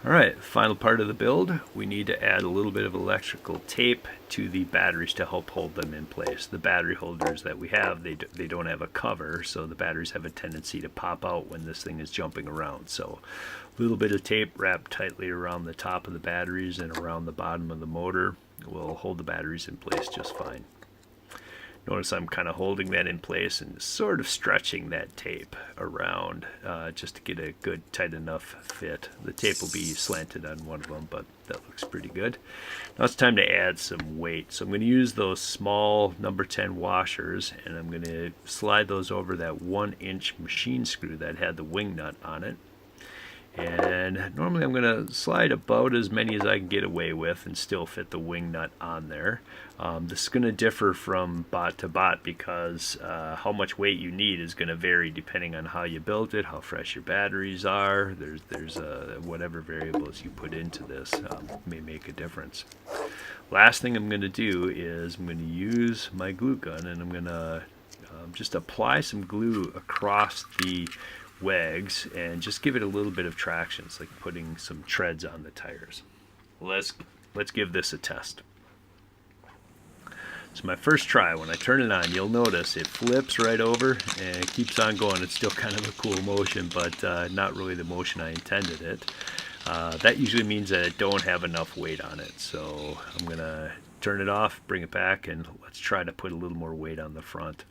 Alright, final part of the build, we need to add a little bit of electrical tape to the batteries to help hold them in place. The battery holders that we have, they don't have a cover, so the batteries have a tendency to pop out when this thing is jumping around. So a little bit of tape wrapped tightly around the top of the batteries and around the bottom of the motor will hold the batteries in place just fine. Notice I'm kind of holding that in place and sort of stretching that tape around just to get a good tight enough fit. The tape will be slanted on one of them, but that looks pretty good. Now it's time to add some weight. So I'm going to use those small number 10 washers, and I'm going to slide those over that 1-inch machine screw that had the wing nut on it. And normally I'm going to slide about as many as I can get away with and still fit the wing nut on there. This is going to differ from bot to bot because how much weight you need is going to vary depending on how you built it, how fresh your batteries are. There's whatever variables you put into this may make a difference. Last thing I'm going to do is I'm going to use my glue gun, and I'm going to just apply some glue across the Whegs and just give it a little bit of traction. It's like putting some treads on the tires. Let's give this a test. So my first try, when I turn it on, you'll notice it flips right over and it keeps on going. It's still kind of a cool motion, but not really the motion I intended it. That usually means that I don't have enough weight on it. So I'm gonna turn it off, bring it back, and let's try to put a little more weight on the front.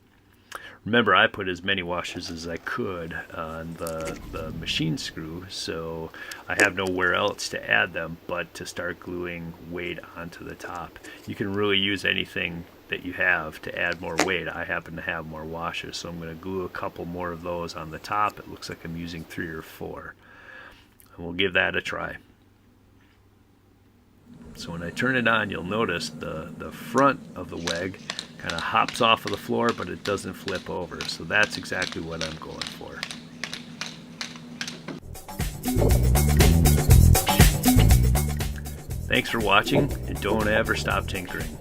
Remember, I put as many washers as I could on the machine screw, so I have nowhere else to add them but to start gluing weight onto the top. You can really use anything that you have to add more weight. I happen to have more washers, so I'm going to glue a couple more of those on the top. It looks like I'm using 3 or 4. And we'll give that a try. So when I turn it on, you'll notice the front of the Weg kind of hops off of the floor, but it doesn't flip over. So that's exactly what I'm going for. Thanks for watching, and don't ever stop tinkering.